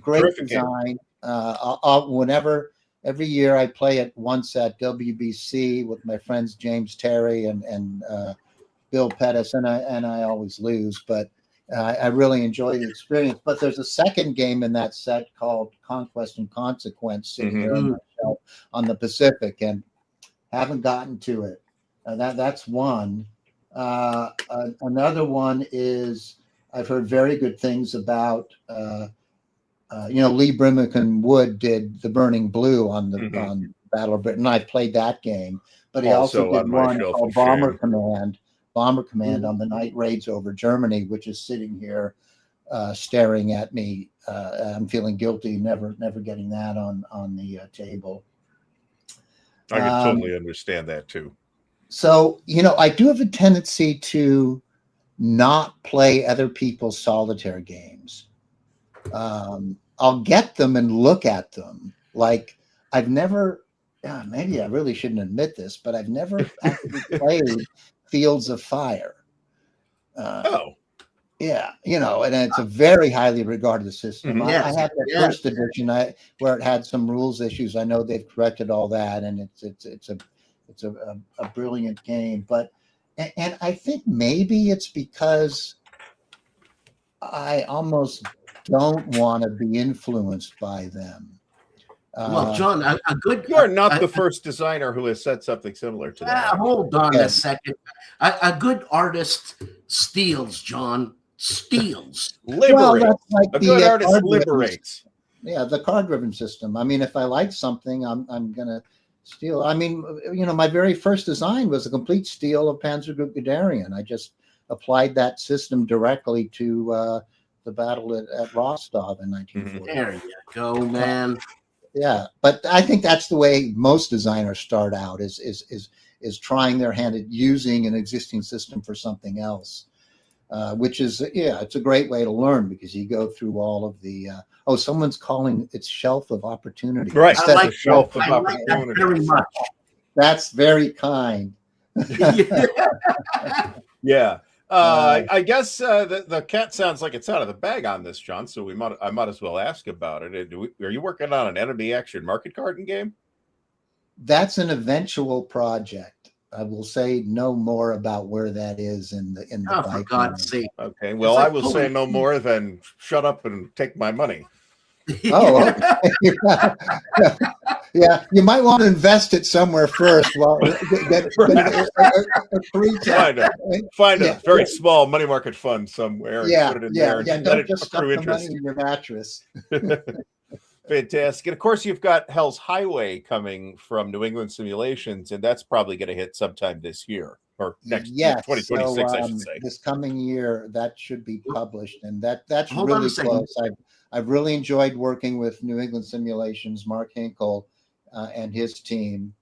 Great Terrific design. Every year I play it once at WBC with my friends James Terry and Bill Pettis, and I always lose, but I really enjoy the experience. But there's a second game in that set called Conquest and Consequence sitting here on my shelf on the Pacific, and haven't gotten to it. That's one. Another one is I've heard very good things about. Lee Brimacon Wood did The Burning Blue on Battle of Britain. I played that game, but he also did one called Bomber Command on the night raids over Germany, which is sitting here staring at me. I'm feeling guilty never getting that on the table. I can totally understand that too. So, I do have a tendency to not play other people's solitaire games. I'll get them and look at them. Like, I've never yeah, maybe I really shouldn't admit this, but I've never actually played Fields of Fire. Oh, Yeah, and it's a very highly regarded system. Mhm. I Yes, had the yes. first edition, where it had some rules issues. I know they've corrected all that, and it's a brilliant game. But and I think maybe it's because I almost don't want to be influenced by them. Well, John, a good. you are not the first designer who has said something similar to that. Hold on Yeah. a second. A good artist steals, John. Steals. Well, Liberate. that's like A good artist card-driven liberates. Yeah, the card-driven system. I mean, if I like something, I'm gonna steal. I mean, my very first design was a complete steal of Panzergruppe Guderian. I just applied that system directly to the battle at Rostov in 1940. There you go, man. Yeah, but I think that's the way most designers start out is trying their hand at using an existing system for something else. Which is, it's a great way to learn because you go through all of the, someone's calling it shelf of opportunity. Right. I like shelf that. of I like that opportunity. very much. That's very kind. Yeah. I guess the cat sounds like it's out of the bag on this, John. So I might as well ask about it. Are you working on an enemy action market card game? That's an eventual project. I will say no more about where that is in the Oh, for God's sake. Okay. Well, It's like I will say no more than shut up and take my money. Oh, okay. Yeah, you might want to invest it somewhere first. Well, get a free Find a very small money market fund somewhere and put it in there. And let don't it just stuff accrue the money interest. in your mattress. Fantastic. And of course, you've got Hell's Highway coming from New England Simulations, and that's probably going to hit sometime this year or next 2026, I should say. This coming year, that should be published, and that's Hold on a really second. close. I've really enjoyed working with New England Simulations, Mark Hinkle, and his team.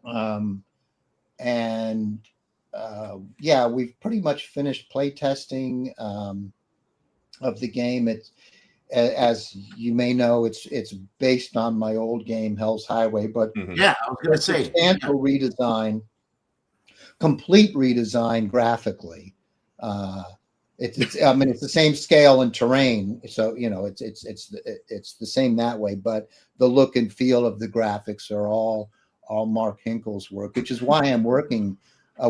We've pretty much finished play testing of the game. As you may know, it's based on my old game Hell's Highway, but Yeah, I was going to say. substantial redesign, complete redesign graphically. It's I mean, it's the same scale and terrain, so it's the same that way. But the look and feel of the graphics are all Mark Hinkle's work, which is why I'm working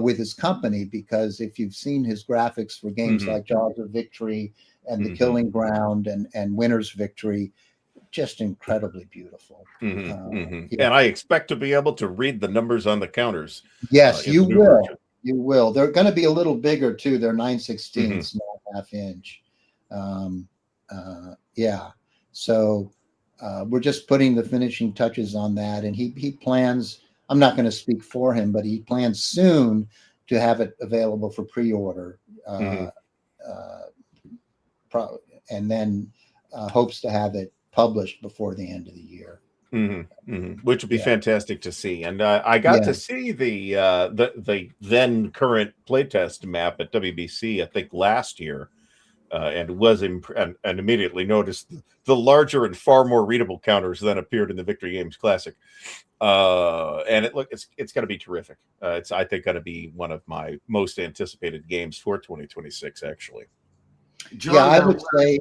with his company, because if you've seen his graphics for games like Jaws of Victory and The Killing Ground and Winter's Victory, just incredibly beautiful. And I expect to be able to read the numbers on the counters. Yes, you will. Version. You will. They're going to be a little bigger too. They're 9/16, not ½ inch. So we're just putting the finishing touches on that, and he plans. I'm not going to speak for him, but he plans soon to have it available for pre-order, and then hopes to have it published before the end of the year. Which would be fantastic to see. And I got to see the then current playtest map at WBC, I think last year, and was and immediately noticed the larger and far more readable counters than appeared in the Victory Games Classic. And it's going to be terrific. It's, I think, going to be one of my most anticipated games for 2026, actually. John, I would say,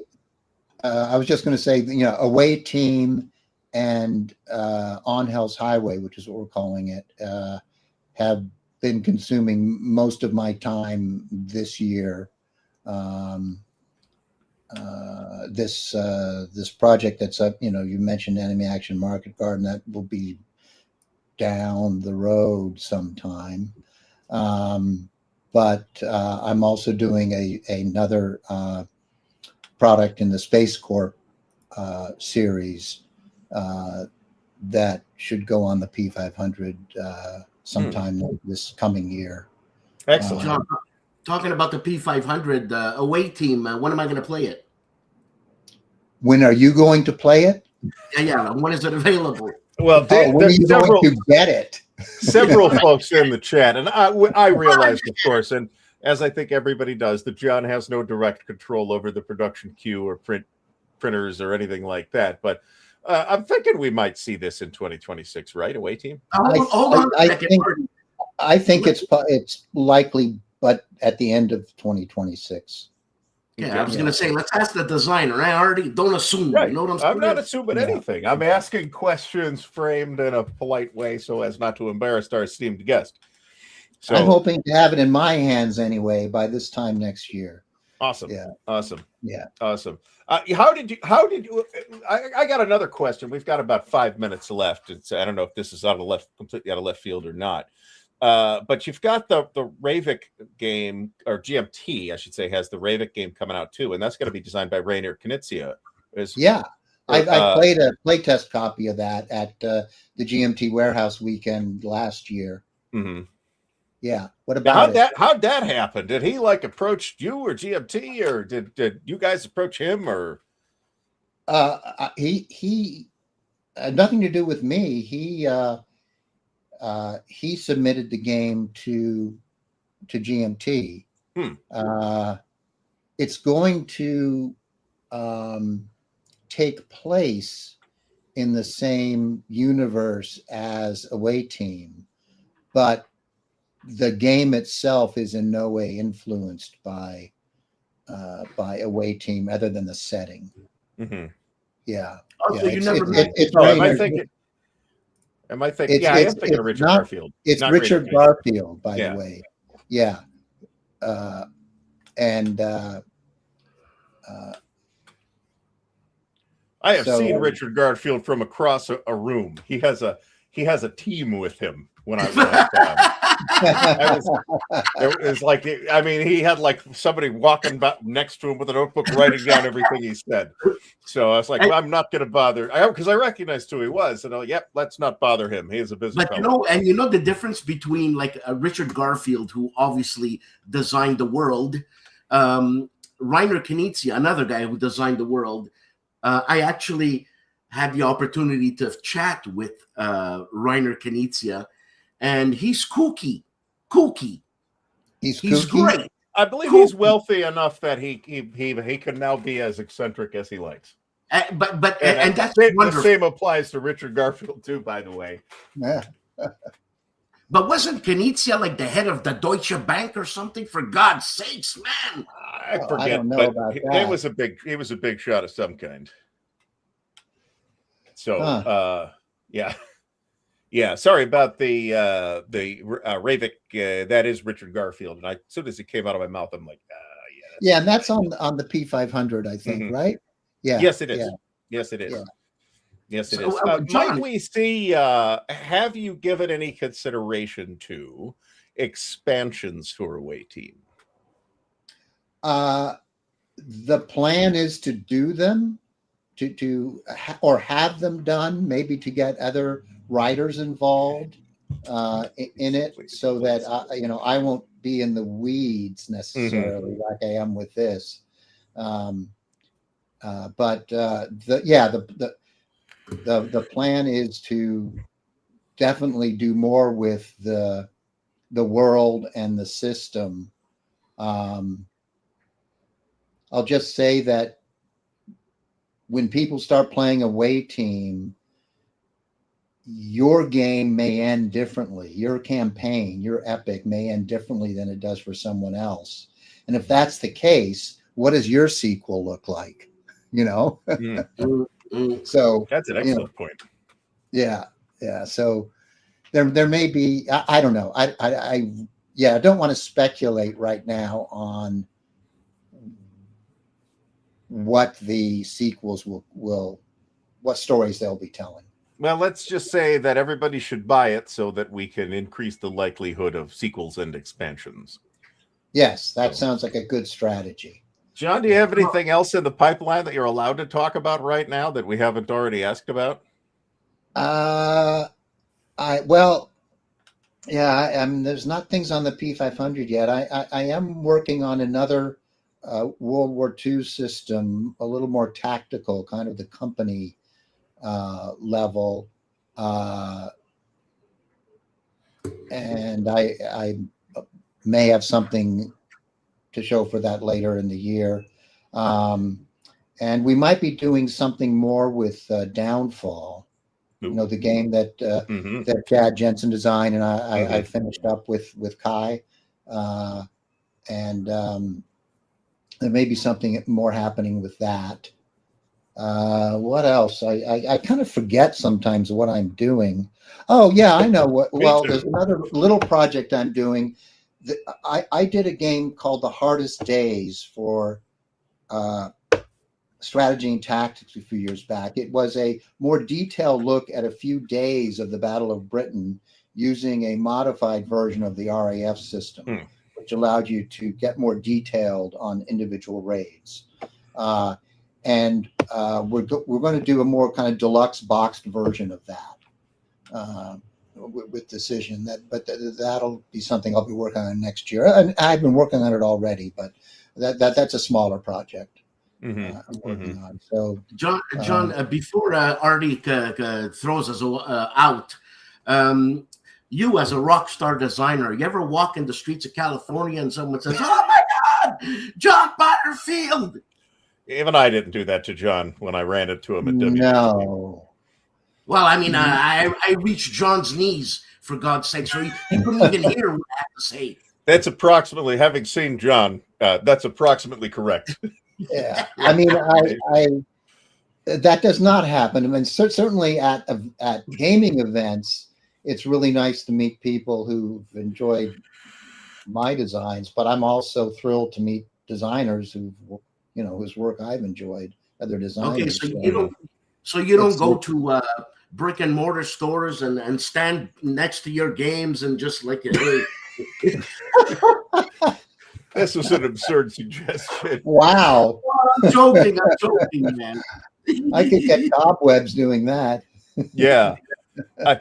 I was just going to say, away team and on Hell's Highway, which is what we're calling it, have been consuming most of my time this year. This project that's up, you mentioned Enemy Action Market Garden, that will be down the road sometime. But I'm also doing another product in the Space Corp series that should go on the P500 sometime this coming year. Excellent. John, talking about the P500 away team, when am I going to play it? When are you going to play it? Yeah. When is it available? Well, when are you going to get it? Several folks in the chat, and I realized, of course, and as I think everybody does, that John has no direct control over the production queue or printers or anything like that. But I'm thinking we might see this in 2026, right? Away team. Hold on a second. I think it's likely, but at the end of 2026. Yeah, I was going to say, let's ask the designer. I already don't assume. Right. You know what I'm saying? I'm not assuming anything. I'm asking questions framed in a polite way so as not to embarrass our esteemed guest. So I'm hoping to have it in my hands anyway by this time next year. Awesome. Yeah. Awesome. Yeah. Awesome. How did you, I got another question. We've got about 5 minutes left. I don't know if this is completely out of left field or not. But you've got the Ravik game, or GMT, I should say, has the Ravik game coming out too, and that's going to be designed by Rainer Knizia. I played a playtest copy of that at the GMT Warehouse weekend last year. Mm-hmm. Yeah. What about how'd that happen? Did he approach you or GMT, or did you guys approach him, or? He had nothing to do with me. He submitted the game to GMT. It's going to take place in the same universe as Away Team, but the game itself is in no way influenced by Away Team, other than the setting. Mm-hmm. Yeah. Also, you never met. Am I thinking? Yeah, I am thinking of Richard Garfield. It's Richard Garfield, by the way. Yeah. I have seen Richard Garfield from across a room. He has a team with him when I was. It was like, I mean, he had somebody walking next to him with a notebook writing down everything he said. So I was like, I'm not going to bother, because I recognized who he was, and let's not bother him. He is a business. But the difference between Richard Garfield, who obviously designed the world, Rainer Knizia, another guy who designed the world. I actually had the opportunity to chat with Rainer Knizia, and he's kooky. He's great. I believe he's wealthy enough that he can now be as eccentric as he likes. And that's the same applies to Richard Garfield too, by the way. Yeah. But wasn't Knizia the head of the Deutsche Bank or something? For God's sakes, man! I forget. I don't know about that. He was a big shot of some kind. So, yeah. Sorry about the Ravik. That is Richard Garfield, and as soon as it came out of my mouth, I'm like, yeah, and that's on the P500, I think, right? Yeah. Yes, it is. Yeah. Yes, it is. Yeah. Yes, it is. Might we see? Have you given any consideration to expansions for Away Team? The plan is to do them, or have them done, maybe to get other writers involved in it, so that I won't be in the weeds necessarily like I am with this. But the plan is to definitely do more with the world and the system. I'll just say that when people start playing Away Team, your game may end differently. Your campaign, your epic, may end differently than it does for someone else. And if that's the case, what does your sequel look like? So that's an excellent point. Yeah. So there may be. I don't know. I don't want to speculate right now on what the sequels will what stories they'll be telling. Well, let's just say that everybody should buy it so that we can increase the likelihood of sequels and expansions. Yes, that sounds like a good strategy. John, do you have anything else in the pipeline that you're allowed to talk about right now that we haven't already asked about? There's not things on the P500 yet. I am working on another World War II system, a little more tactical, kind of the company level, and I may have something to show for that later in the year. And we might be doing something more with Downfall. You know, the game that that Chad Jensen designed, and I finished up with Kai, and there may be something more happening with that. What else? I kind of forget sometimes what I'm doing. Oh yeah, I know what. Well, there's another little project I'm doing. I did a game called The Hardest Days for Strategy and Tactics a few years back. It was a more detailed look at a few days of the Battle of Britain using a modified version of the RAF system, which allowed you to get more detailed on individual raids. And we're going to do a more kind of deluxe boxed version of that with Decision. That'll be something I'll be working on next year. And I've been working on it already, but that's a smaller project. I'm working on. So, John, before Artie throws us out, you as a rock star designer, you ever walk in the streets of California and someone says, "Oh my God, John Butterfield"? Even I didn't do that to John when I ran into him at WWDC. No. Well, I mean, I reached John's knees, for God's sake, so he couldn't even hear what I had to say. That's approximately, having seen John, that's approximately correct. Yeah, I mean, I that does not happen. I mean, certainly at gaming events, it's really nice to meet people who've enjoyed my designs. But I'm also thrilled to meet designers whose work I've enjoyed, other designers. Okay, so you don't go to brick and mortar stores and stand next to your games and just like, hey. This was an absurd suggestion. Wow. I'm joking, man. I could get cobwebs doing that. Yeah. I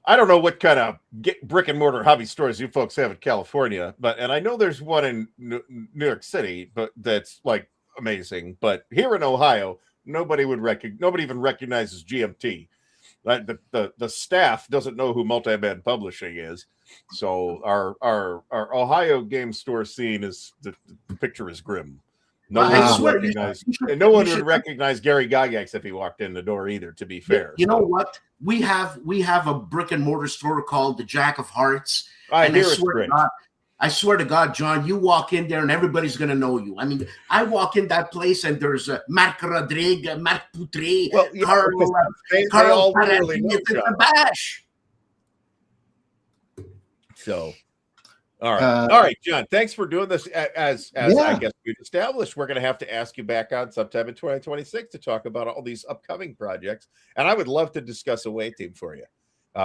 don't know what kind of brick and mortar hobby stores you folks have in California, and I know there's one in New York City, but that's like amazing. But here in Ohio, nobody even recognizes GMT. Like the staff doesn't know who Multiband Publishing is. So our Ohio game store scene the picture is grim. No one would recognize Gary Gygax if he walked in the door either, to be fair. You know what? We have a brick and mortar store called the Jack of Hearts. I swear to God, John, you walk in there and everybody's going to know you. I mean, I walk in that place and there's Marc Rodrigue, Marc Poutre, Carl really know the bash. So, all right, John, thanks for doing this. As I guess we've established, we're going to have to ask you back on sometime in 2026 to talk about all these upcoming projects. And I would love to discuss a way team for you,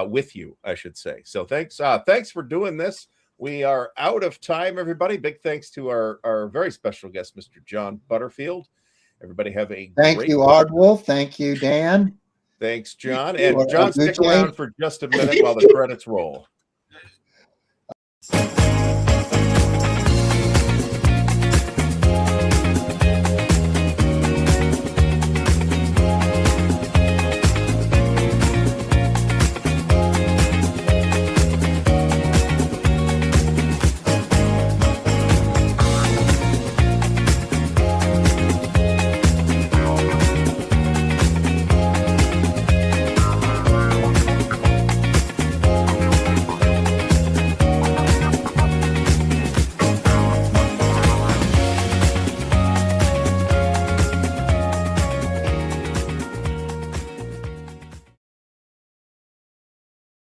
with you, I should say. So thanks for doing this. We are out of time, everybody. Big thanks to our very special guest, Mr. John Butterfield. Everybody have a Thank you, Ardwulf. Thank you, Dan. Thanks, John. And John, stick around for just a minute while the credits roll.